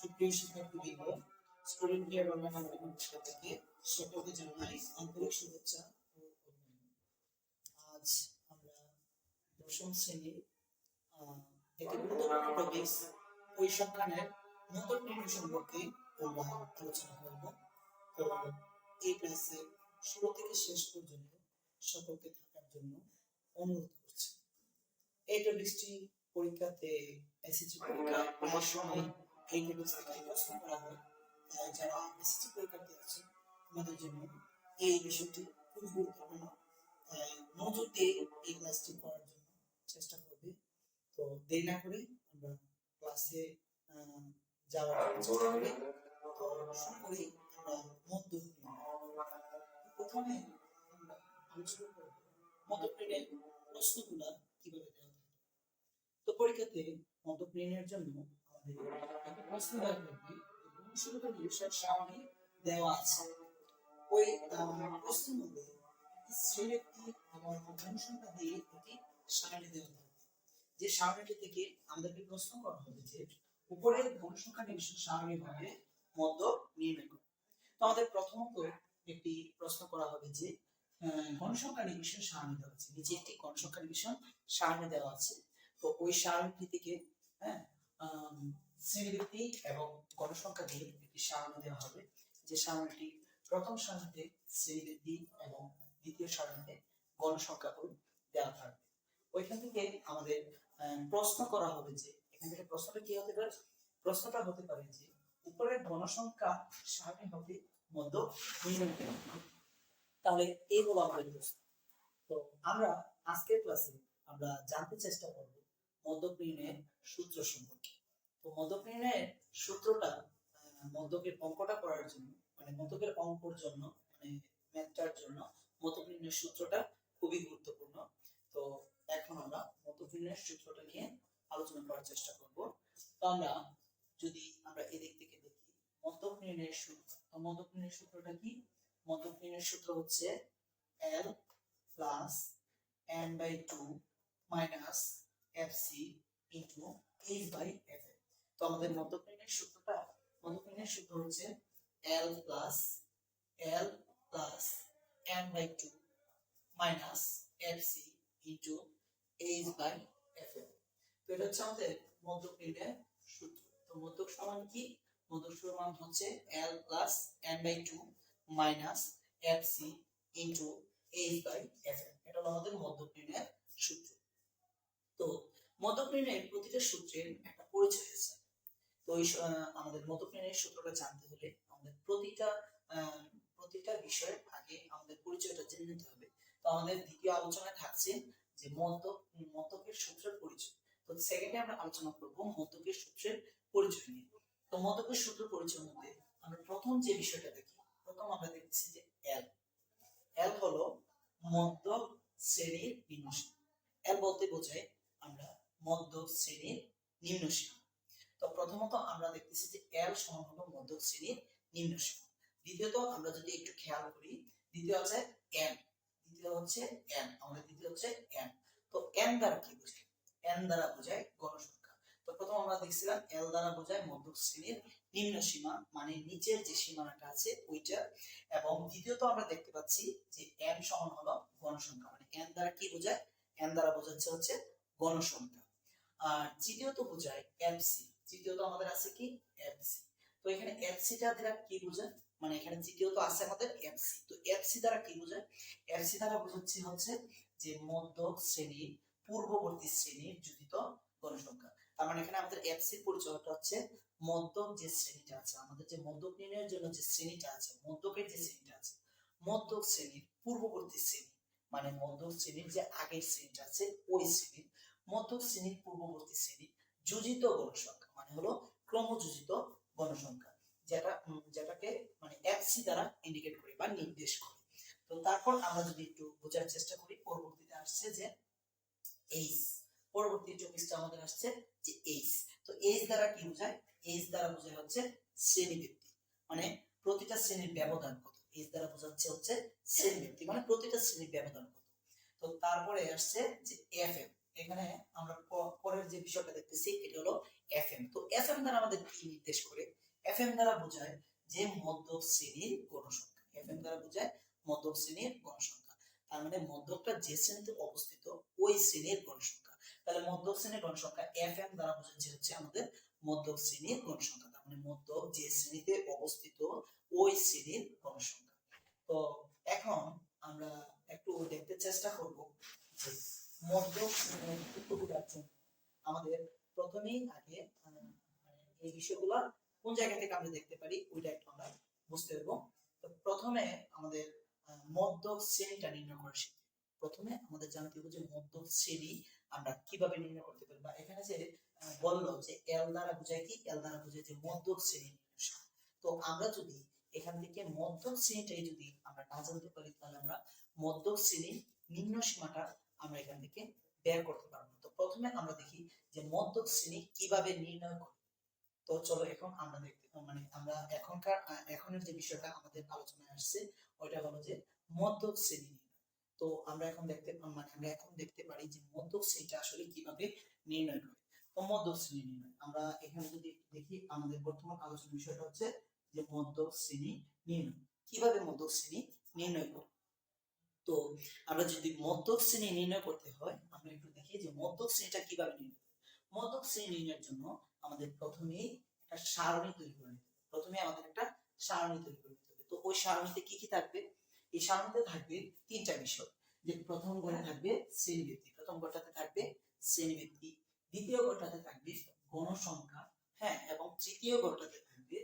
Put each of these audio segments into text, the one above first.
সুপ্রিয় শিক্ষার্থীবৃন্দ, student care online পক্ষ থেকে সকলকে জানাই আন্তরিক শুভেচ্ছা ও অভিনন্দন। আজ আমরা দশম শ্রেণীর একটি গুরুত্বপূর্ণ টপিক পরিসংখ্যানের নতুন নির্ণয় সম্পর্কে আমরা আলোচনা করব। তো এই ক্লাসে শুরু থেকে শেষ পর্যন্ত সকলকে থাকার জন্য অনুরোধ করছি। এই টপিকটি পরীক্ষাতে এসএসসি পরীক্ষায় প্রায় সময় এই টপিক থেকে প্রশ্ন করা হয়। যারা এসএসসি পরীক্ষার্থী আছে তোমাদের জন্য এই বিষয়টি খুব গুরুত্বপূর্ণ। মনোযোগ দিয়ে এই ক্লাসটি করার জন্য চেষ্টা করবে। তো দেরি না করে আমরা ক্লাসে যাওয়ার চেষ্টা করি। তো শুরু করি আমরা মধ্যক নির্ণয়। প্রথমে আমরা আলোচনা করব মধ্যক নির্ণয়ের প্রশ্নগুলো কিভাবে দেওয়া থাকে। তো পরীক্ষাতে মধ্যক নির্ণয়ের জন্য আমাদের একটা প্রশ্ন দেওয়া থাকবে এবং শুরুতে নির্দেশের সারণী দেওয়া আছে। ওই প্রশ্নের মধ্যে শ্রেণীটি এবং অনুসংখ্যা দিয়ে একটি সারণী দেওয়া থাকবে। যে সারণীটি থেকে আমাদেরকে প্রশ্ন করা হবে যে উপরের গণসংখ্যা নির্দেশের সারণী ভাবে মধ্যক নির্ণয় করো। তো আমাদের প্রথমত একটি প্রশ্ন করা হবে যে গণসংখ্যা নির্দেশের সারণী দেওয়া আছে। নিচে একটি গণসংখ্যা নির্দেশের সারণী দেওয়া আছে। তো ওই সারণীটি থেকে শ্রেণীভিত্তিক এবং গণসংখ্যা দিয়ে একটি সারণী দেওয়া হবে। যে সারণীটি প্রথম সারণীতে শ্রেণীভিত্তিক এবং দ্বিতীয় সারণীতে গণসংখ্যা দেওয়া থাকবে। ওইখান থেকে আমাদের প্রশ্ন করা হবে যে এখান থেকে প্রশ্নটা কি হতে পারে? প্রশ্নটা হতে পারে যে উপরের গণসংখ্যা সারণী হতে মধ্যক নির্ণয় করো। তাহলে এই হলো আমাদের প্রশ্ন। তো আমরা আজকের ক্লাসে আমরা জানতে চেষ্টা করব মধ্যক নির্ণয়ের সূত্র সম্পর্কে। তো মধ্যক নির্ণয়ের সূত্রটা মধ্যকের অঙ্কটা করার জন্য মানে মধ্যকের অঙ্কর জন্য মানে ম্যাথটার জন্য মধ্যক নির্ণয়ের সূত্রটা খুবই গুরুত্বপূর্ণ। তো এখন আমরা মধ্যক নির্ণয়ের সূত্রটা নিয়ে আলোচনা করার চেষ্টা করব। তো আমরা এদিক থেকে দেখি মধ্যক নির্ণয়ের সূত্র। তো মধ্যক নির্ণয়ের সূত্রটা কি? মধ্যক নির্ণয়ের সূত্র হচ্ছে L plus n/2 minus fc into h/f। তো আমাদের মধ্যক নির্ণয়ের সূত্র হচ্ছে L plus n/2 minus fc into h/f। তো এটা হচ্ছে আমাদের মধ্যক নির্ণয়ের সূত্র। তো মধ্যক সমান কি? মধ্যক সমান হচ্ছে L plus n/2 minus fc into h/f। এটা হলো আমাদের মধ্যক নির্ণয়ের সূত্র। তো মধ্যক নির্ণয়ের প্রতিটা সূত্রের একটা পরিচয় আছে। তো আমাদের মধ্যক নির্ণয়ের সূত্রটা জানতে হলে আমাদের প্রতিটা বিষয়ের আগে আমাদের পরিচয়টা জেনে নিতে হবে। তো আমাদের দ্বিতীয় আলোচনায় থাকছে যে মধ্যকের সূত্রের পরিচয়। তো সেকেন্ডে আমরা আলোচনা করব মধ্যকের সূত্রের পরিচয় নিয়ে। তো মধ্যকের সূত্রের পরিচয়ের মধ্যে আমরা প্রথম যে বিষয়টা দেখি, প্রথম আমরা দেখছি যে L হলো মধ্যক শ্রেণীর নিম্নসীমা। L বলতে বোঝায় আমরা মধ্যক শ্রেণীর নিম্নসীমা। তো প্রথমত আমরা দেখতেছি যে L সমান হলো মধ্যক শ্রেণীর নিম্নসীমা। দ্বিতীয়ত আমরা যদি একটু খেয়াল করি, দ্বিতীয় হচ্ছে n। তো n দ্বারা কি বোঝায়? n দ্বারা বোঝায় গণসংখ্যা। তো প্রথম আমরা দেখছিলাম L দ্বারা বোঝায় মধ্যক শ্রেণীর নিম্নসীমা মানে নিচের যে সীমানাটা আছে ওইটা। এবং দ্বিতীয়ত আমরা দেখতে পাচ্ছি যে n সমান হলো গণসংখ্যা মানে n দ্বারা কি বোঝায়? n দ্বারা বোঝাচ্ছে হচ্ছে গণসংখ্যা। আর তৃতীয়ত বোঝায় fc। তৃতীয়ত আমাদের আছে কি? fc। তো এখানে fc টা দ্বারা কি বোঝায়? মানে এখানে তৃতীয়ত আছে আমাদের fc। তো fc দ্বারা কি বোঝায়? fc দ্বারা বোঝাচ্ছে হচ্ছে যে মধ্যক শ্রেণীর পূর্ববর্তী শ্রেণীর যোজিত গণসংখ্যা। তার মানে এখানে আমাদের fc এর পরিচয়টা হচ্ছে মধ্যক যে শ্রেণীটা আছে, আমাদের যে মধ্যক নির্ণয়ের জন্য যে শ্রেণীটা আছে, মধ্যকের যে শ্রেণীটা আছে, মধ্যক শ্রেণীর পূর্ববর্তী শ্রেণী মানে মধ্যক শ্রেণীর যে আগের শ্রেণীটা আছে ওই শ্রেণীর মধ্যক শ্রেণীর পূর্ববর্তী শ্রেণী যোজিত গণসংখ্যা মানে হলো ক্রমযোজিত গণসংখ্যা, যেটাকে মানে fc দ্বারা ইন্ডিকেট করি বা নির্দেশ করি। তো তারপর আমরা যদি একটু বোঝার চেষ্টা করি, পরবর্তীতে আসছে যে h। পরবর্তী টপিকটা আমাদের আসছে যে h। তো h দ্বারা কি বোঝায়? h দ্বারা বোঝায় হচ্ছে শ্রেণীভিত্তিক মানে প্রতিটা শ্রেণীর ব্যবধান কত। h দ্বারা বোঝাচ্ছে হচ্ছে শ্রেণীভিত্তিক মানে প্রতিটা শ্রেণীর ব্যবধান কত। তো তারপরে আসছে যে fm। এখানে আমরা পরের যে বিষয়টা দেখতেছি এটা হলো এফএম। তো এফএম দ্বারা আমাদের কি নির্দেশ করে? এফএম দ্বারা বোঝায় যে মধ্যক শ্রেণীর গণসংখ্যা। এফএম দ্বারা বোঝায় মধ্যক শ্রেণীর গণসংখ্যা। তার মানে মধ্যকটা যে শ্রেণীতে অবস্থিত ওই শ্রেণীর গণসংখ্যা। তাহলে মধ্যক শ্রেণীর গণসংখ্যা এফএম দ্বারা বোঝাচ্ছে হচ্ছে আমাদের মধ্যক শ্রেণীর গণসংখ্যা। তার মানে মধ্যক যে শ্রেণীতে অবস্থিত ওই শ্রেণীর গণসংখ্যা। তো এখন আমরা একটু দেখতে চেষ্টা করব যে মধ্যক শ্রেণীর উত্তরগুলোর জন্য আমাদের প্রথমেই আগে এই বিষয়গুলো কোন জায়গা থেকে আমরা দেখতে পারি ওইটা একটু আমরা বুঝতে পারবো। তো প্রথমে আমাদের মধ্যক শ্রেণীটা নির্ণয় করা শিখতে। প্রথমে আমাদের জানতে হবে যে মধ্যক শ্রেণী আমরা কিভাবে নির্ণয় করতে পারি, বা এখানে যে বললো যে এল দ্বারা বোঝায় কি? এল দ্বারা বোঝায় যে মধ্যক শ্রেণী। তো আমরা যদি এখান থেকে মধ্যক শ্রেণীটাই যদি আমরা না জানতে পারি তাহলে আমরা মধ্যক শ্রেণীর নিম্ন সীমাটা আমরা এখান থেকে বের করতে পারবো। তো প্রথমে আমরা দেখি যে মধ্যক শ্রেণী কিভাবে নির্ণয় করে। তো চলো এখন আমরা দেখতে আমরা এখনের যে বিষয়টা আমাদের আলোচনায় আসছে ওইটা হলো যে মধ্যক শ্রেণী। তো আমরা এখন দেখতে পারি যে মধ্যক শ্রেণীটা আসলে কিভাবে নির্ণয় করে। তো মধ্যক শ্রেণী নির্ণয় আমরা এখানে যদি দেখি, আমাদের বর্তমান আলোচনার বিষয়টা হচ্ছে যে মধ্যক শ্রেণী নির্ণয়। কিভাবে মধ্যক শ্রেণী নির্ণয় করব? তো আমরা যদি মধ্যক শ্রেণী নির্ণয় করতে হয় আমরা একটু দেখি যে মধ্যক শ্রেণীটা কিভাবে নির্ণয়। মধ্যক শ্রেণী নির্ণয়ের জন্য আমাদের প্রথমেই একটা সারণী তৈরি করে নিতে হবে। প্রথমে আমাদের একটা সারণী তৈরি করে নিতে হবে। তো ওই সারণীতে কি কি থাকবে? এই সারণীতে থাকবে তিনটা বিষয়। যে প্রথম ঘরে থাকবে শ্রেণীভিত্তিক, প্রথম ঘরটাতে থাকবে শ্রেণীভিত্তিক, দ্বিতীয় ঘরটাতে থাকবে গণসংখ্যা, হ্যাঁ, এবং তৃতীয় ঘরটাতে থাকবে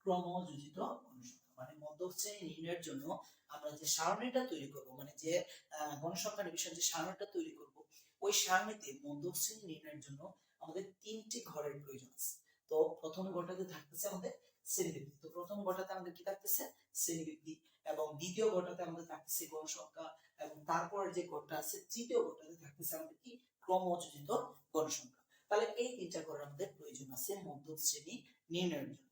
ক্রমযোজিত গণসংখ্যা। মানে মধ্যক শ্রেণী নির্ণয়ের জন্য আমরা যে সারণীটা তৈরি করব, মানে যে গণসংখ্যার বিষয়ে যে সারণীটা তৈরি করব, ওই সারণীতে মধ্যক শ্রেণী নির্ণয়ের জন্য আমাদের তিনটি ঘরের প্রয়োজন আছে। তো প্রথম ঘরটাতে থাকতেছে আমাদের শ্রেণীভিত্তিক। তো প্রথম ঘরটাতে আমাদের কি থাকতেছে? শ্রেণীভিত্তিক। এবং দ্বিতীয় ঘরটাতে আমাদের থাকতেছে গণসংখ্যা, এবং তারপরে যে ঘরটা আছে তৃতীয় ঘরটাতে থাকতেছে আমাদের কি? ক্রমযোজিত গণসংখ্যা। তাহলে এই তিনটা ঘর আমাদের প্রয়োজন আছে মধ্যক শ্রেণী নির্ণয়ের জন্য।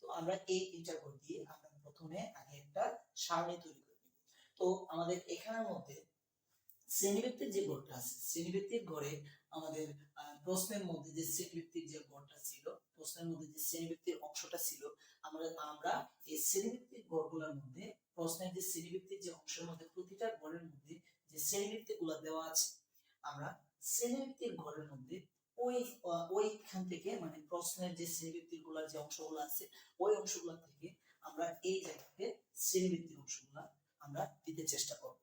তো আমরা এই তিনটা ঘর দিয়ে আমরা প্রথমে আগে একটা সারণী তৈরি করব। তো আমাদের এখানের মধ্যে শ্রেণীভিত্তিক যে ঘরটা আছে, শ্রেণীভিত্তিক ঘরে আমাদের প্রশ্নের মধ্যে যে শ্রেণীভিত্তিক যে ঘরটা ছিল, প্রশ্নের মধ্যে যে শ্রেণীভিত্তিক অংশটা ছিল, আমরা এই শ্রেণীভিত্তিক ঘরগুলোর মধ্যে প্রশ্নের যে শ্রেণীভিত্তিক যে অংশের মধ্যে প্রতিটা ঘরের মধ্যে যে শ্রেণীভিত্তিক গুলো দেওয়া আছে, আমরা শ্রেণীভিত্তিক ঘরের মধ্যে ওইখান থেকে মানে প্রশ্নের যে শ্রেণীভিত্তিক গুলার যে অংশগুলো আছে ওই অংশগুলো থেকে আমরা এই জায়গাতে শ্রেণীভিত্তিক অংশগুলা আমরা দিতে চেষ্টা করব।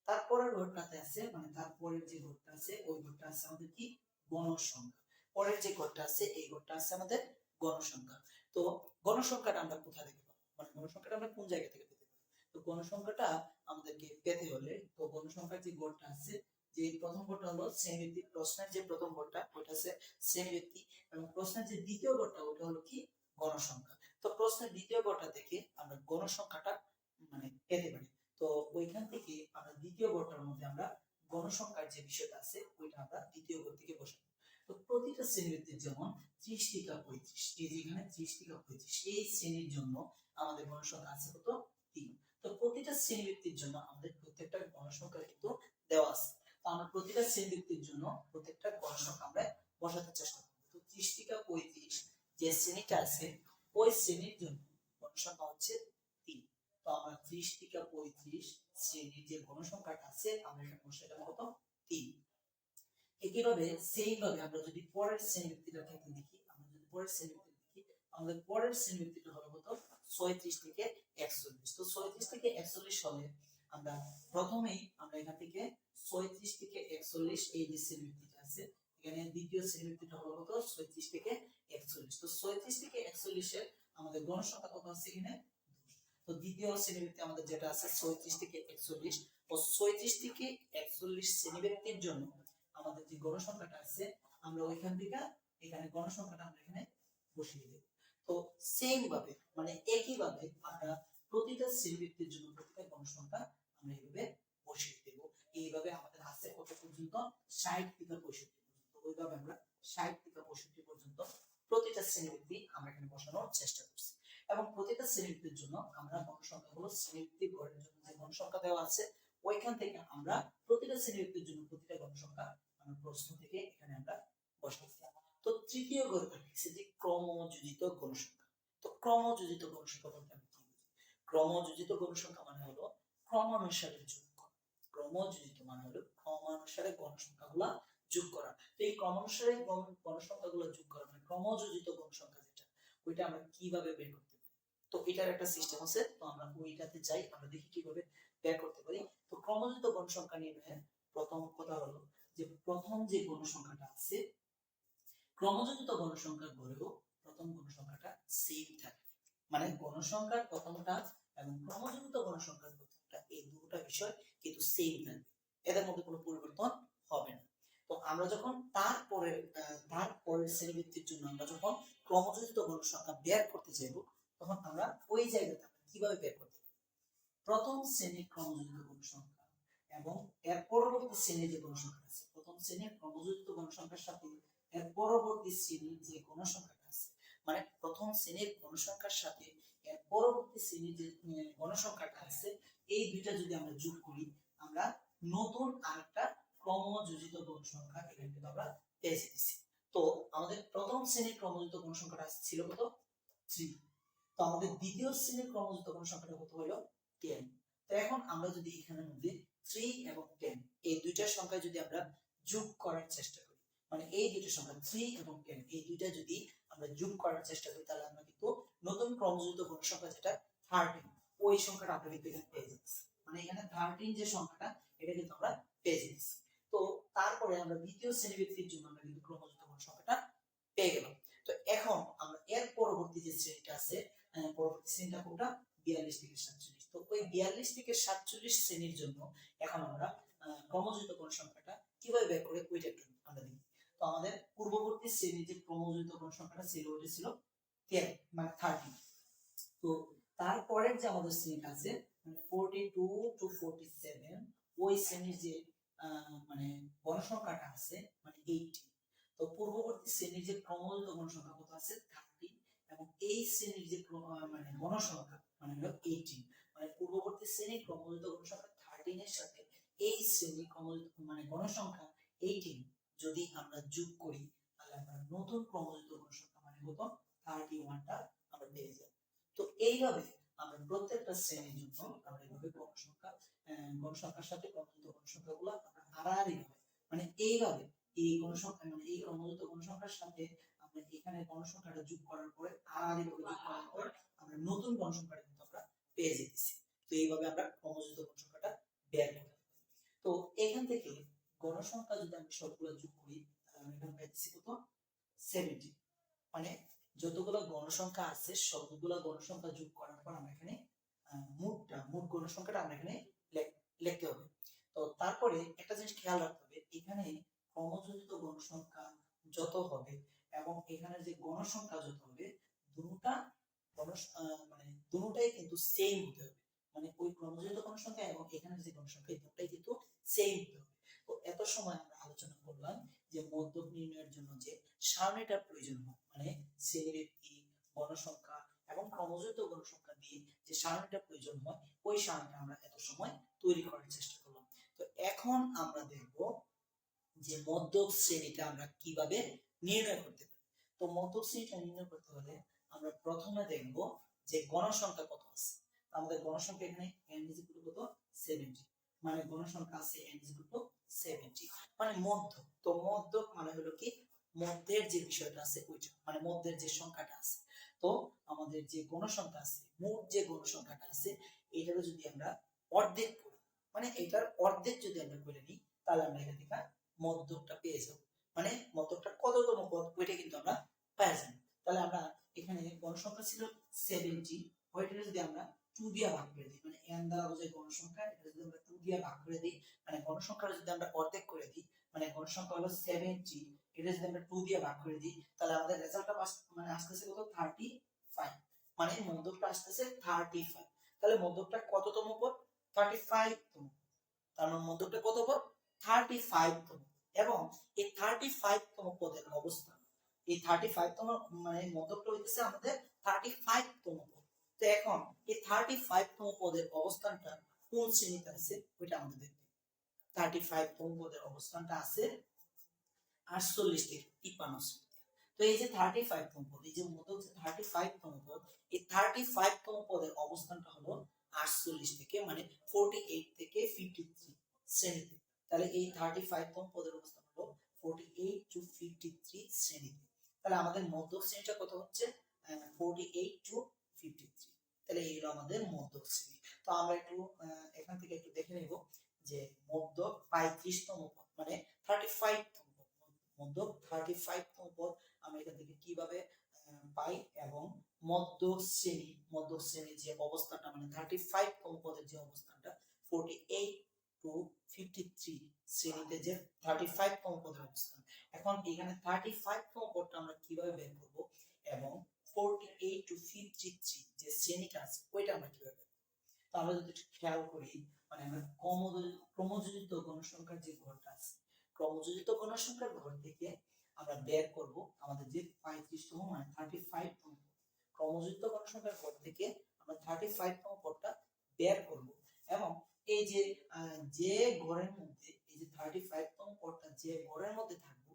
তারপরের ঘরটাতে আছে, মানে তারপরের যে ঘরটা আছে ওই ঘরটা আছে আমাদের কি? গণসংখ্যা। পরের যে ঘরটা আছে এই ঘরটা আছে আমাদের গণসংখ্যা। তো গণসংখ্যাটা আমরা কোথা থেকে পাবো, মানে গণসংখ্যাটা আমরা কোন জায়গা থেকে পেতে পারি? তো গণসংখ্যাটা আমাদেরকে পেতে হলে, তো গণসংখ্যার যে ঘরটা আছে, যে প্রথম ঘরটা হলো শ্রেণীভিত্তিক, প্রশ্নের যে প্রথম ঘরটা ওইটা আছে শ্রেণীভিত্তিক, এবং প্রশ্নের যে দ্বিতীয় ঘরটা ওটা হলো কি? গণসংখ্যা। তো প্রশ্নের দ্বিতীয় ঘরটা থেকে আমরা গণসংখ্যাটা মানে পেতে পারি। তো ওইখান থেকে আমরা দ্বিতীয় ঘরটার মধ্যে আমরা গণসংখ্যার যে বিষয়টা আছে ওইটা আমরা দ্বিতীয় ঘর থেকে বসাবো। তো প্রতিটা শ্রেণীভিত্তিক যেমন 30 থেকে 35, এই যেখানে 30 থেকে 35 এই শ্রেণীর জন্য আমাদের গণসংখ্যা আছে কত? 3। তো প্রতিটা শ্রেণীভিত্তির জন্য আমাদের প্রত্যেকটা গণসংখ্যা কিন্তু দেওয়া আছে। তো আমরা প্রতিটা শ্রেণীভিত্তির জন্য প্রত্যেকটা গণসংখ্যা আমরা বসাতে চেষ্টা করব। তো 30 থেকে 35 যে শ্রেণীটা আছে ওই শ্রেণীর জন্য গণসংখ্যা হচ্ছে 3। তো আমরা 30 থেকে 35 শ্রেণীর যে গণসংখ্যাটা আছে আমরা এখানে বসাইলাম কত? 3। একইভাবে সেইভাবে আমরা যদি পরের শ্রেণীভিত্তিটার ক্ষেত্রে দেখি, আমরা যদি পরের শ্রেণীভিত্তি দেখি, আমাদের পরের শ্রেণীভিত্তিটা হলো কত? 36 থেকে 41। তো 36 থেকে 41 হলে আমরা প্রথমেই আমরা এখান থেকে 36 থেকে 41 এই যে শ্রেণীভিত্তিটা আছে, এখানে দ্বিতীয় শ্রেণীভিত্তিটা হলো কত? 36 থেকে 41। তো 36 থেকে 41 এর আমাদের গণসংখ্যা কত আছে এখানে? 2। তো দ্বিতীয় শ্রেণীভিত্তি আমাদের যেটা আছে 36 থেকে 41, ও 36 থেকে 41 শ্রেণীভিত্তির জন্য আমাদের যে গণসংখ্যাটা আছে আমরা ওইখান থেকে এখানে গণসংখ্যাটা আমরা এখানে বসিয়ে দেব। তো সেম ভাবে মানে একই ভাবে আমরা প্রতিটা শ্রেণীভিত্তির জন্য প্রতিটা গণসংখ্যা আমরা এইভাবে বসিয়ে দেব। এইভাবে আমাদের আছে কত পর্যন্ত? 60 থেকে 65 পর্যন্ত। ওইভাবে আমরা 60 থেকে 65 পর্যন্ত প্রতিটা শ্রেণীভিত্তি আমরা এখানে বসানোর চেষ্টা করছি। এবং প্রতিটা শ্রেণীভিত্তির জন্য আমরা গণসংখ্যাগুলো শ্রেণীভিত্তিক ঘরের জন্য যে গণসংখ্যা দেওয়া আছে ওইখান থেকে আমরা প্রতিটা শ্রেণীভিত্তির জন্য প্রতিটা গণসংখ্যা আমরা প্রশ্ন থেকে এখানে আমরা বসাচ্ছি। তো তৃতীয় গল্পে লিখছে যে ক্রমযোজিত গণসংখ্যা। তো ক্রমযোজিত গণসংখ্যা বলতে আমি কি বুঝি? ক্রমযোজিত গণসংখ্যা মানে হলো ক্রমানুসারে যোগ করা। ক্রমযোজিত মানে হলো ক্রমানুসারে গণসংখ্যাগুলা যোগ করা। তো এই ক্রমানুসারে গণসংখ্যাগুলো যোগ করা মানে ক্রমযোজিত গণসংখ্যা যেটা, ওইটা আমরা কিভাবে বের করতে পারি? তো এটার একটা সিস্টেম আছে, তো আমরা ওইটাতে যাই, আমরা দেখি কিভাবে বের করতে পারি। তো ক্রমযোজিত গণসংখ্যা নির্ণয়ের প্রথম কথা হলো যে প্রথম যে গণসংখ্যাটা আছে, ক্রমযোজিত গণসংখ্যার গড়েও প্রথম গণসংখ্যাটা সেম থাকবে। মানে গণসংখ্যার প্রথমটা এবং ক্রমযোজিত গণসংখ্যার প্রথমটা এই দুটো বিষয় কিন্তু সেম থাকবে, এদের মধ্যে কোনো পরিবর্তন হবে না। তো আমরা যখন তারপরের শ্রেণীভিত্তির জন্য আমরা যখন ক্রমযোজিত গণসংখ্যা বের করতে চাইব, তখন আমরা ওই জায়গাটা কিভাবে বের করতে পারি? প্রথম শ্রেণীর ক্রমযোজিত গণসংখ্যা এবং এর পরবর্তী শ্রেণীর যে গণসংখ্যা আছে, প্রথম শ্রেণীর ক্রমযোজিত গণসংখ্যার সাথে এর পরবর্তী শ্রেণীর যে গণসংখ্যাটা আছে, মানে প্রথম শ্রেণীর গণসংখ্যার সাথে এর পরবর্তী শ্রেণীর যে গণসংখ্যাটা আছে, এই দুইটা যদি আমরা যোগ করি, আমরা নতুন আরেকটা ক্রমযোজিত গণসংখ্যা এখানে কিন্তু আমরা পেয়ে যেতেছি। তো আমাদের প্রথম শ্রেণীর ক্রমযোজিত গণসংখ্যাটা ছিল কত? 3। তো আমাদের দ্বিতীয় শ্রেণীর ক্রমযোজিত গণসংখ্যাটা কত হলো? 10। তো এখন আমরা যদি এখানের মধ্যে 3 এবং 10 এই দুইটার সংখ্যা যদি আমরা যোগ করার চেষ্টা করি, মানে এই দুইটা সংখ্যা 3 এবং 10 এই দুইটা যদি আমরা যোগ করার চেষ্টা করি, তাহলে আমরা কিন্তু নতুন ক্রমযোজিত গণসংখ্যা যেটা 13, ওই সংখ্যাটা আমরা কিন্তু এখানে পেয়ে যাচ্ছি। মানে এখানে 13 যে সংখ্যাটা, এটা কিন্তু আমরা পেয়ে যাচ্ছি। তো তারপরে আমরা দ্বিতীয় শ্রেণীভিত্তির জন্য আমরা কিন্তু ক্রমযোজিত গণসংখ্যাটা পেয়ে গেলাম। তো এখন আমরা এর পরবর্তী যে শ্রেণীটা আছে, পরবর্তী শ্রেণীটা কোনটা? 42 থেকে 47। তো ওই 42 থেকে 47 শ্রেণীর জন্য এখন আমরা ক্রমযোজিত গণসংখ্যাটা কিভাবে বের করে ওইটা একটু আমরা দেখি। তো আমাদের পূর্ববর্তী শ্রেণীর যে ক্রমযোজিত গণসংখ্যাটা ছিল, ওটা ছিল 10 মানে 30। তো তারপরের যে আমাদের শ্রেণীটা আছে, মানে 42 টু 47, ওই শ্রেণীর যে মানে গণসংখ্যাটা আছে মানে 80। তো পূর্ববর্তী শ্রেণীর যে ক্রমযোজিত গণসংখ্যা কত আছে? 30, এবং এই শ্রেণীর যে মানে গণসংখ্যা মানে হলো 18। মানে পূর্ববর্তী শ্রেণীর ক্রমযোজিত গণসংখ্যা 13 এর সাথে এই শ্রেণীর ক্রমযোজিত মানে গণসংখ্যা 18 যদি আমরা যোগ করি, তাহলে আমরা নতুন ক্রমযোজিত গণসংখ্যা মানে কত? 31টা আমরা পেয়ে যাব। তো এইভাবে আমরা প্রত্যেকটা শ্রেণীর জন্য আমরা এইভাবে গণসংখ্যার সাথে ক্রমযোজিত গণসংখ্যাগুলো আমরা আড়াআড়ি ভাবে মানে এইভাবে এই গণসংখ্যা মানে এই ক্রমযোজিত গণসংখ্যার সাথে আমরা এখানে গণসংখ্যাটা যোগ করার পরে আড়াআড়ি ভাবে যোগ করার পর আমরা নতুন গণসংখ্যাটা কিন্তু আমরা পেয়ে যেতেছি। তো এইভাবে আমরা ক্রমযোজিত গণসংখ্যাটা বের করতে পারি। তো এখান থেকে গণসংখ্যা যদি আমি সবগুলো যোগ করি, তাহলে আমি এখানে পাচ্ছি কত? 70। মানে যতগুলো গণসংখ্যা আছে সবগুলো গণসংখ্যা যোগ করার পর আমরা এখানে মোট গণসংখ্যাটা আমরা এখানে লিখতে হবে। তো তারপরে একটা জিনিস খেয়াল রাখতে হবে, এখানে ক্রমযোজিত গণসংখ্যা যত হবে এবং এখানে যে গণসংখ্যা যত হবে, দুটোটা মানে দুটোটাই কিন্তু সেম হতে হবে। মানে ওই ক্রমযোজিত গণসংখ্যা এবং এখানে যে গণসংখ্যা, এই দুটোটাই কিন্তু সেম হতে হবে। তো এত সময় আমরা আলোচনা করলাম যে মধ্যক নির্ণয়ের জন্য যে সারণীটার প্রয়োজন হয়, মানে শ্রেণীভিত্তিক গণসংখ্যা এবং ক্রমযোজিত গণসংখ্যা দিয়ে যে সারণীটা প্রয়োজন হয়, ওই সারণীটা আমরা এত সময় তৈরি করার চেষ্টা করলাম। তো এখন আমরা দেখব যে মধ্যক শ্রেণীটা আমরা কিভাবে নির্ণয় করতে পারি। তো মধ্যক শ্রেণীটা নির্ণয় করতে হলে আমরা প্রথমে দেখব যে গণসংখ্যা কত আছে। আমাদের গণসংখ্যা এখানে n = কত? 70। মানে গণসংখ্যা আছে n = 70, মানে মধ্যক। তো মধ্যক মানে হলো কি, মধ্যের যে বিষয়টা আছে ওইটা, মানে মধ্যের যে সংখ্যাটা আছে। তো আমাদের যে গণসংখ্যা আছে, মোট যে গণসংখ্যাটা আছে, এটারও যদি আমরা অর্ধেক করি, মানে এটার অর্ধেক যদি আমরা করে নিই, তাহলে আমরা এখান থেকে মধ্যকটা পেয়ে যাব। মানে মধ্যকটা কততম পদ, ওইটা কিন্তু আমরা পেয়ে যাব। তাহলে আমরা এখানে গণসংখ্যা ছিল 70, ওইটা যদি আমরা 2 দিয়ে ভাগ করে দিই, মানে n দ্বারা বোঝায় গণসংখ্যা, এটা যদি আমরা 2 দিয়ে ভাগ করে দিই, মানে গণসংখ্যাটা যদি আমরা অর্ধেক করে দিই, মানে গণসংখ্যা হলো 70, এটা যদি আমরা 2 দিয়ে ভাগ করে দিই, তাহলে আমাদের রেজাল্টটা মানে আসতেছে কত? 35। মানে মধ্যকটা আসতেছে 35। তাহলে মধ্যকটা কততম পদ? 35 তম। তার মানে মধ্যকটা কত পদ? 35 তম। এবং এই 35 তম পদের অবস্থান, এই 35 তম মানে মধ্যকটা হইতেছে আমাদের 35 তম পদ। তো এখন এই 35 তম পদের অবস্থানটা কোন শ্রেণীতে আছে ওইটা আমাদের দেখতে হবে। 35 তম পদের অবস্থানটা আছে 48 থেকে 53 শ্রেণীতে। তো এই যে 35তম পদ, এই যে মধ্যক যে 35তম পদ, এই 35তম পদের অবস্থানটা হলো 48 থেকে মানে 48 থেকে 53 শ্রেণীতে। তাহলে এই 35তম পদের অবস্থান হলো 48 টু 53 শ্রেণীতে। তাহলে আমাদের মধ্যক শ্রেণীটা কত হচ্ছে 48 টু 53। তাহলে এই হলো আমাদের মধ্যক শ্রেণী। তো আমরা একটু এখান থেকে একটু দেখে নেব যে মধ্যক 35তম পদ মানে 35তম পদ, মধ্যক 35তম পদ আমরা এখান থেকে কিভাবে পাই এবং মধ্যক শ্রেণীর যে অবস্থানটা মানে 35তম পদের যে অবস্থানটা 48 টু 53 শ্রেণীতে যে 35তম পদের অবস্থান, এখন এখানে 35তম পদটা আমরা কিভাবে বের করব এবং 48 টু 53 যে শ্রেণীটা আছে ওইটা আমরা কিভাবে বের করব। তো আমরা যদি একটু খেয়াল করি মানে আমরা ক্রমযোজিত গণসংখ্যার যে ঘরটা আছে, ক্রমযোজিত গণসংখ্যার ঘর থেকে আমরা বের করব আমাদের যে 35তম মানে 35তম ক্রমযোজিত গণসংখ্যার ঘর থেকে আমরা 35তম পদটা বের করব এবং এই যে যে ঘরের মধ্যে এই যে 35তম পদটা যে ঘরের মধ্যে থাকবে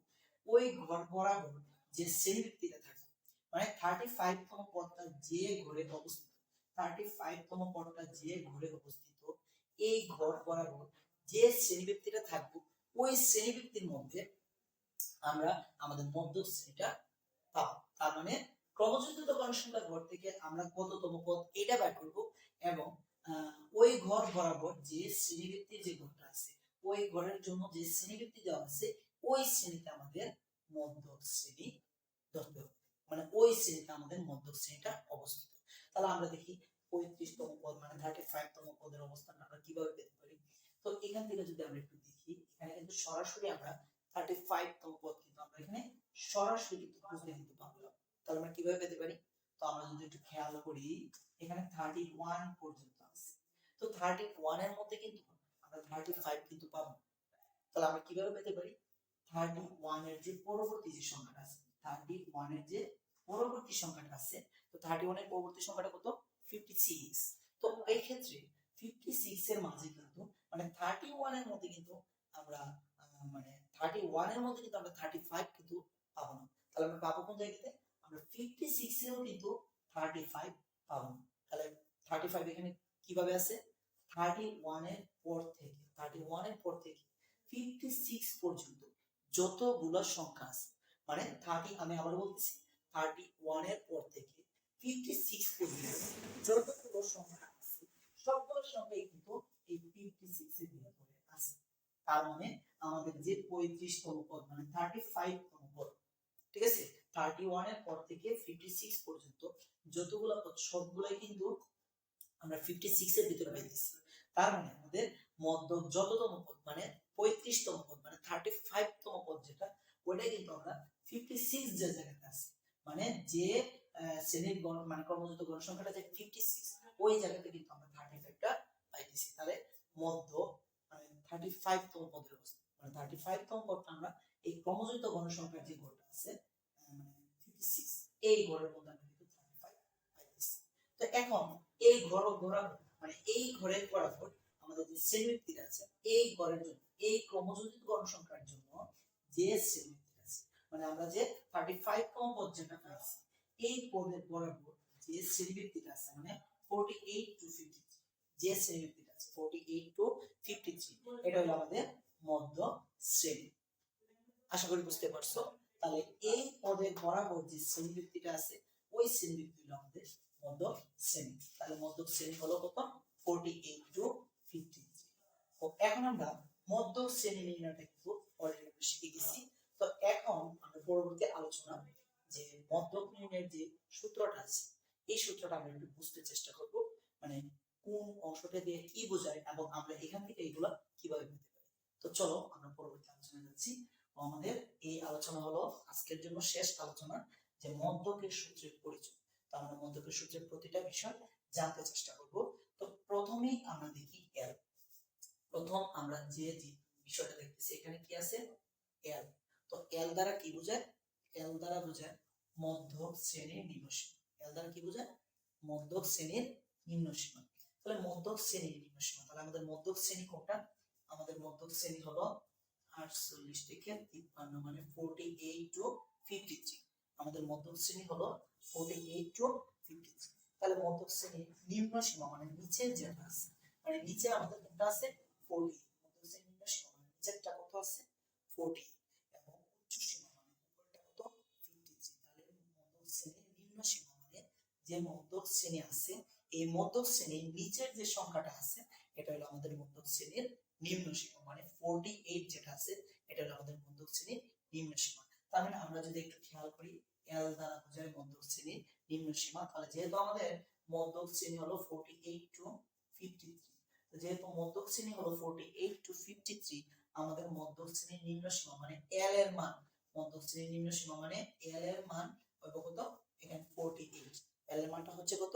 ওই ঘর বরাবর যে শ্রেণীবৃত্তিটা থাকবে মানে 35তম পদটা যে ঘরে অবস্থিত, 35তম পদটা যে ঘরে অবস্থিত এই ঘর বরাবর যে শ্রেণীবৃত্তিটা থাকবে ওই শ্রেণীবৃত্তির মধ্যে আমরা আমাদের মধ্যক শ্রেণীটা পাবো। তার মানে ক্রমযোজিত গণসংখ্যার ঘর থেকে আমরা কততম পদ এটা বের করব এবং ওই ঘর বরাবর যে শ্রেণীবৃত্তির যে ঘরটা আছে ওই ঘরের জন্য যে শ্রেণীবৃত্তি দেওয়া আছে ওই শ্রেণীতে আমাদের মধ্যক শ্রেণী ধরতে হবে, মানে ওই শ্রেণীতে আমাদের মধ্যক শ্রেণীটা অবস্থিত। তাহলে আমরা দেখি 35তম পদ মানে 35তম পদের অবস্থান আমরা কিভাবে পেতে পারি। তো এখান থেকে যদি আমরা একটু দেখি এখানে কিন্তু সরাসরি আমরা 35তম পদ কিন্তু আমরা এখানে সরাসরি কিন্তু খুঁজে নিতে পারবো। তাহলে আমরা কিভাবে পেতে পারি, তো আমরা যদি একটু খেয়াল করি এখানে 31 পর্যন্ত আছে, তো 31 এর মধ্যে কিন্তু আমরা 35 কিন্তু পাবো। তাহলে আমরা কিভাবে পেতে পারি 31 এর যে পরবর্তী যে সংখ্যাটা আছে, 31 এর যে পরবর্তী সংখ্যাটা আছে, তো 31 এর পরবর্তী সংখ্যাটা কত 56। তো এই ক্ষেত্রে 56 এর মাঝে কিন্তু মানে 31 এর মধ্যে কিন্তু আমরা মানে 31 এর মধ্যে কিন্তু আমরা 35 কিন্তু পাবো না। তাহলে আমরা পাবো কোন জায়গাতে, আমরা 56 এও কিন্তু 35 পাবো না। তাহলে 35 এখানে কিভাবে আছে 31 এর পর থেকে 31 এর পর থেকে 56 পর্যন্ত যতগুলো সংখ্যা আছে মানে 30 আমি আবার বলতেছি 31 এর পর থেকে 56 পর্যন্ত যতগুলো সংখ্যা আছে সবগুলো সংখ্যাই কিন্তু এই 56 এর ভিতরে আছে। তার মানে আমাদের যে 35তম পদ মানে 35তম পদ, ঠিক আছে 31 এর পর থেকে 56 পর্যন্ত যতগুলো পদ সবগুলাই কিন্তু আমরা 56 এর ভিতরে পাইতেছি। তার মানে আমাদের মধ্যক যততম পদ মানে 35তম পদ মানে 35তম পদ যেটা ওইটাই কিন্তু আমরা 56 যে জায়গাতে আছে মানে যে শ্রেণীর মানে ক্রমযুক্ত গণসংখ্যাটা যে 56 ওই জায়গাতে কিন্তু আমরা 35টা পাইতেছি। তাহলে মধ্যক মানে 35তম পদের অবস্থা মানে 35তম পদটা আমরা এই ক্রমযুক্ত গণসংখ্যার যে ঘরটা আছে মানে 56 এই ঘরের মধ্যে আমরা কিন্তু 35 পাইতেছি। তো এখন এই ঘর মানে এই ঘরের বরাবর আমাদের যে শ্রেণীবৃত্তিটা আছে এই ঘরের জন্য এই ক্রমযোজিত গণসংখ্যার জন্য যে শ্রেণীবৃত্তি আছে মানে আমরা যে 35তম পদ যেটা পাইছি এই পদের বরাবর যে শ্রেণীবৃত্তিটা আছে মানে 48 টু 53 যে শ্রেণীবৃত্তিটা আছে 48 টু 53 এটা হলো আমাদের মধ্যক শ্রেণী। আশা করি বুঝতে পারছো। তাহলে এই পদের বরাবর যে শ্রেণীবৃত্তিটা আছে ওই শ্রেণীবৃত্তি হলো আমাদের মধ্যক শ্রেণী। তাহলে মধ্যক শ্রেণী হলো কত 48 টু 53। তো এখন আমরা মধ্যক শ্রেণী নির্ণয়টা কিন্তু অলরেডি শিখে গেছি। তো এখন আমরা পরবর্তী আলোচনা যে মধ্যক নির্ণয়ের যে সূত্রটা আছে এই সূত্রটা আমরা একটু বুঝতে চেষ্টা করব, মানে কোন অংশটা দিয়ে কি বোঝায় এবং আমরা এখান থেকে এগুলা কিভাবে পেতে পারি। তো চলো আমরা পরবর্তী আলোচনায় যাচ্ছি। আমাদের এই আলোচনা হলো আজকের জন্য শেষ আলোচনা যে মধ্যকের সূত্রের পরিচয়। তো আমরা মধ্যকের সূত্রের প্রতিটা বিষয় জানতে চেষ্টা করব। তো প্রথমেই আমরা দেখি এল। প্রথম আমরা যে বিষয়টা দেখতেছি এখানে কি আছে এল। তো এল দ্বারা কি বোঝায়, এল দ্বারা বোঝায় মধ্যক শ্রেণীর নিম্নসীমা। এল দ্বারা কি বোঝায় মধ্যক শ্রেণীর নিম্নসীমা। তাহলে মধ্যক শ্রেণীর নিম্নসীমা, তাহলে আমাদের মধ্যক শ্রেণী কোনটা, আমাদের মধ্যক শ্রেণী হলো 48 থেকে 53 মানে 48 টু 53। আমাদের মধ্যক শ্রেণী হলো 48 টু 53। তাহলে মধ্যক শ্রেণীর নিম্ন সীমা মানে নিচের যেটা আছে, মানে নিচে আমাদের কোনটা আছে 40, মধ্যক শ্রেণীর নিম্ন সীমা মানে নিচেরটা কত আছে 40 এবং উচ্চ সীমা মানে উপরটা কত 53। তাহলে মধ্যক শ্রেণীর নিম্ন সীমা মানে যে মধ্যক শ্রেণী আছে এই মধ্যক শ্রেণীর নিচের যে সংখ্যাটা আছে এটা হলো আমাদের মধ্যক শ্রেণীর নিম্ন সীমা, মানে 48 যেটা আছে এটা হলো আমাদের মধ্যক শ্রেণীর নিম্ন সীমা। তার মানে আমরা যদি একটু খেয়াল করি এল দ্বারা বোঝায় মধ্যক শ্রেণীর নিম্ন সীমা, তাহলে যেহেতু আমাদের মধ্যক শ্রেণী হলো 48 টু 53, তো যেহেতু মধ্যক শ্রেণী হলো 48 টু 53, আমাদের মধ্যক শ্রেণীর নিম্ন সীমা মানে এল এর মান, মধ্যক শ্রেণীর নিম্ন সীমা মানে এল এর মান হবে কত এখানে 48, এল এর মানটা হচ্ছে কত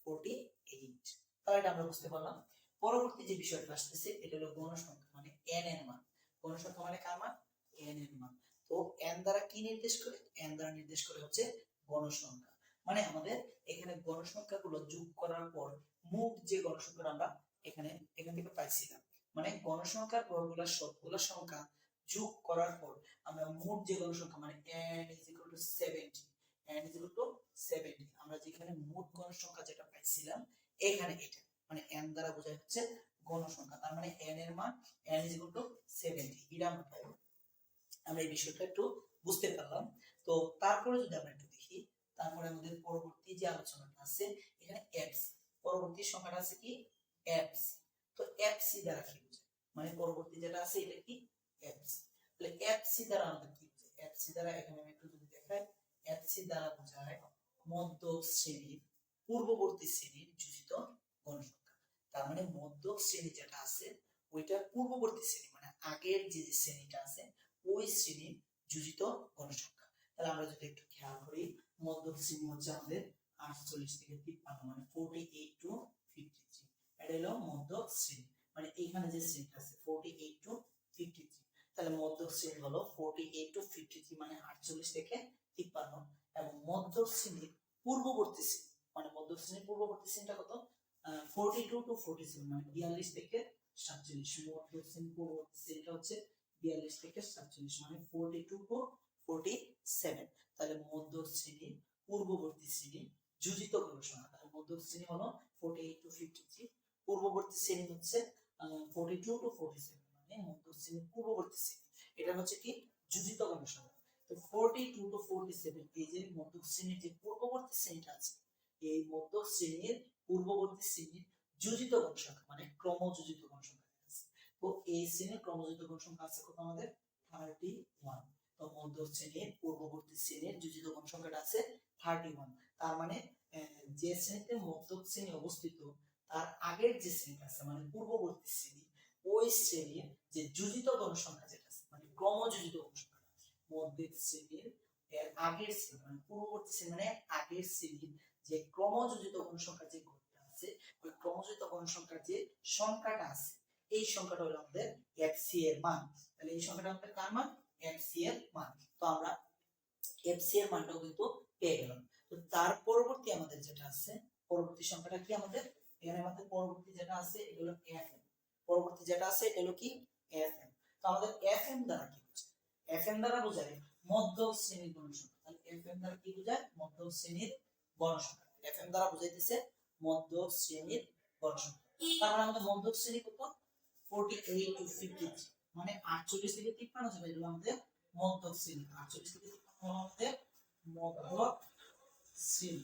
48। তাহলে এটা আমরা বুঝতে পারলাম। পরবর্তী যে বিষয়টা আসতেছে এটা হলো গণসংখ্যা মানে এন এর মান। গণসংখ্যা মানে কার মান এন এর মান। তো এন দ্বারা কি নির্দেশ করে, এন দ্বারা নির্দেশ করে হচ্ছে গণসংখ্যা, মানে আমাদের এখানে গণসংখ্যাগুলো যোগ করার পর মোট যে গণসংখ্যা আমরা এখান থেকে পাইছিলাম, মানে গণসংখ্যার গড়গুলা সবগুলো সংখ্যা যোগ করার পর আমরা মোট যে গণসংখ্যা মানে n = 70, n = 70 আমরা যেখানে মোট গণসংখ্যা যেটা পাইছিলাম এখানে এটা মানে n দ্বারা বোঝায় হচ্ছে গণসংখ্যা, তার মানে n এর মান n = 70 এটা আমরা পাবো। আমরা এই বিষয়টা একটু বুঝতে পারলাম। তো তারপরে যদি আমরা একটু দেখি, তারপরে আমাদের পরবর্তী যে আলোচনাটা আছে এখানে এফস, পরবর্তী সংখ্যাটা আছে কি এফস। তো এফসি দ্বারা কি বোঝায়, মানে পরবর্তী যেটা আছে এটা কি এফসি। তাহলে এফসি দ্বারা আমাদের কি বোঝায়, এফসি দ্বারা এখানে আমি একটু যদি দেখাই, এফসি দ্বারা বোঝায় মধ্যক শ্রেণীর পূর্ববর্তী শ্রেণীর যোজিত গণসংখ্যা। তার মানে মধ্যক শ্রেণী যেটা আছে ওইটার পূর্ববর্তী শ্রেণী মানে আগের যে শ্রেণীটা আছে ওই শ্রেণীর যোজিত গণসংখ্যা। তাহলে আমরা যদি একটু খেয়াল করি মধ্যক শ্রেণী হচ্ছে আমাদের 48 থেকে 53 মানে 48 টু 53, এটা হলো মধ্যক শ্রেণী, মানে এইখানে যে শ্রেণীটা আছে 48 টু 53। তাহলে মধ্যক শ্রেণী হলো 48 টু 53 মানে 48 থেকে 53, এবং মধ্যক শ্রেণীর পূর্ববর্তী শ্রেণী মানে মধ্যক শ্রেণীর পূর্ববর্তী শ্রেণীটা কত 42 টু 47 মানে 42 থেকে 47, মধ্যক শ্রেণীর পূর্ববর্তী শ্রেণীটা হচ্ছে 42 থেকে 47 মানে 42 টু 47। তাহলে মধ্যক শ্রেণীর পূর্ববর্তী শ্রেণী যোজিত গণসংখ্যা, তাহলে মধ্যক শ্রেণী হলো 48 টু 53, পূর্ববর্তী শ্রেণী হচ্ছে 42 টু 47 মানে মধ্যক শ্রেণীর পূর্ববর্তী শ্রেণী, এটা হচ্ছে কি যোজিত গণসংখ্যা। তো 42 টু 47 এই যে মধ্যক শ্রেণীর যে পূর্ববর্তী শ্রেণীটা আছে এই মধ্যক শ্রেণীর পূর্ববর্তী শ্রেণীর যোজিত গণসংখ্যা মানে ক্রমযোজিত গণসংখ্যা। তো এই শ্রেণীর ক্রমযোজিত গণসংখ্যা আছে কত আমাদের 31। তো মধ্যক শ্রেণীর পূর্ববর্তী শ্রেণীর যোজিত গণসংখ্যাটা আছে 31, তার মানে যে শ্রেণীতে মধ্যক শ্রেণী অবস্থিত তার আগের যে শ্রেণীটা আছে মানে পূর্ববর্তী শ্রেণী ওই শ্রেণীর যে যোজিত গণসংখ্যা যেটা আছে মানে ক্রমযোজিত গণসংখ্যা মধ্যক শ্রেণীর এর আগের শ্রেণী মানে পূর্ববর্তী শ্রেণী মানে আগের শ্রেণীর যে ক্রমযোজিত গণসংখ্যা যে ঘটটা আছে ওই ক্রমযোজিত গণসংখ্যার যে সংখ্যাটা আছে এই সংখ্যাটা হলো আমাদের এফসি এর মান। তাহলে এই সংখ্যাটা আমাদের কার মান এফসি এর মান। তো আমরা এফসি এর মানটাও কিন্তু পেয়ে গেলাম। তো তার পরবর্তী আমাদের যেটা আছে পরবর্তী সংখ্যাটা কি আমাদের এখানে আমাদের পরবর্তী যেটা আছে এটা হলো এফএম, পরবর্তী যেটা আছে এটা হলো কি এফএম। তো আমাদের এফএম দ্বারা কি বোঝায়, এফএম দ্বারা বোঝায় মধ্যক শ্রেণীর গণসংখ্যা। তাহলে এফএম দ্বারা কি বোঝায় মধ্যক শ্রেণীর গণসংখ্যা, এফএম দ্বারা বোঝাইতেছে মধ্যক শ্রেণীর গণসংখ্যা। তার মানে আমাদের মধ্যক শ্রেণী কত 48 টু 53 মানে 48 থেকে 53 যাবে এটা আমাদের মধ্যক শ্রেণী, 48 থেকে 53 হলো আমাদের মধ্যক শ্রেণী।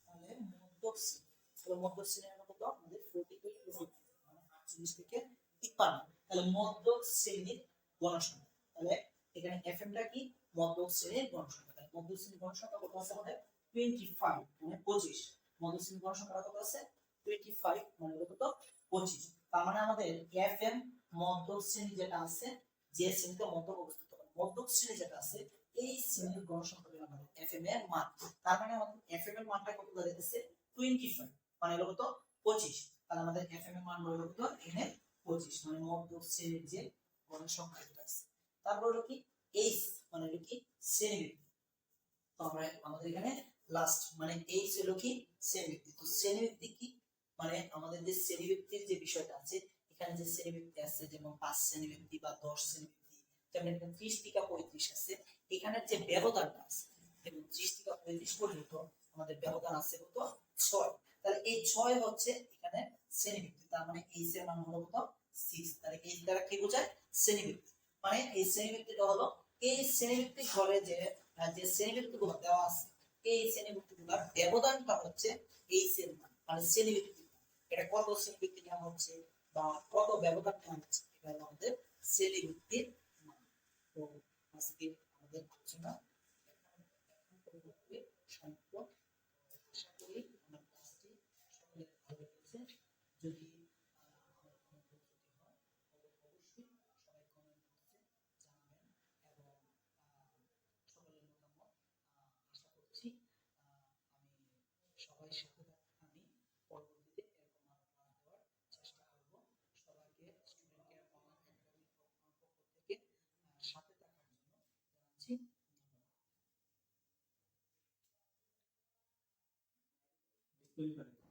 তাহলে মধ্যক শ্রেণী, তাহলে মধ্যক শ্রেণী আমরা কত আমাদের 48 টু 53 মানে 48 থেকে 53, তাহলে মধ্যক শ্রেণীর গণসংখ্যা। তাহলে এখানে এফএমটা কি মধ্যক শ্রেণীর গণসংখ্যা, তাহলে মধ্যক শ্রেণীর গণসংখ্যা কত আছে আমাদের 25 মানে 25, মধ্যক শ্রেণীর গণসংখ্যা কত আছে 25 মানে কত 25। তার মানে আমাদের এফএম মধ্যক শ্রেণী যেটা আছে যে শ্রেণীতে মধ্যক অবস্থিত মধ্যক শ্রেণী যেটা আছে এই শ্রেণীর গণসংখ্যা হলো আমাদের এফএম এর মান। তার মানে আমাদের এফএম এর মানটা কত দাঁড়াইতেছে 25 মানে হলো কত 25। তাহলে আমাদের এফএম এর মান হলো কত এখানে 25 মানে মধ্যক শ্রেণীর যে গণসংখ্যা যেটা আছে। তারপর হলো কি এইচ মানে হলো কি শ্রেণীবৃদ্ধি। তো আমরা আমাদের এখানে লাস্ট মানে এইচ হলো কি শ্রেণীবৃদ্ধি। তো শ্রেণীবৃদ্ধি কি মানে আমাদের যে শ্রেণীবৃদ্ধির যে বিষয়টা আছে এখানে যে শ্রেণীবৃদ্ধি আছে যেমন 5 শ্রেণীবৃদ্ধি বা 10 শ্রেণীবৃদ্ধি যেমন এখানে 30 থেকে 35 আছে, এখানে যে ব্যবধানটা আছে এবং 30 থেকে 35 পর্যন্ত আমাদের ব্যবধান আছে কত 6। তাহলে এই 6 হচ্ছে এখানে শ্রেণীবৃত্তি, তার মানে এইচ এর মান হলো কত 6। তাহলে এইচ দ্বারা কি বোঝায় শ্রেণীবৃত্তি, মানে এই শ্রেণীবৃত্তিটা হলো এই শ্রেণীবৃত্তি ঘরে যে যে শ্রেণীবৃত্তিগুলো দেওয়া আছে এই শ্রেণীবৃত্তিগুলোর ব্যবধানটা হচ্ছে এইচ এর মান, মানে শ্রেণীবৃত্তি এটা কত শ্রেণীবৃত্তি নেওয়া হচ্ছে বা কত ব্যবধান নেওয়া হচ্ছে এটা হলো আমাদের শ্রেণীবৃত্তির মান। তো আজকে আমাদের আলোচনা এখন পরবর্তী সম্পর্ক। আশা করি আমার ক্লাসটি সকলের ভালো লেগেছে। যদি আমার কোনো ভুল ত্রুটি হয় অবশ্যই সবাই কমেন্ট বক্সে জানাবেন এবং সকলের মতামত আশা করছি আমি সবাই সাথে আমি পরবর্তীতে এরকম আরো ক্লাস দেওয়ার চেষ্টা করব। সবাইকে স্টুডেন্ট কেয়ার অনলাইন একাডেমির পক্ষ থেকে সাথে থাকার জন্য জানাচ্ছি ধন্যবাদ।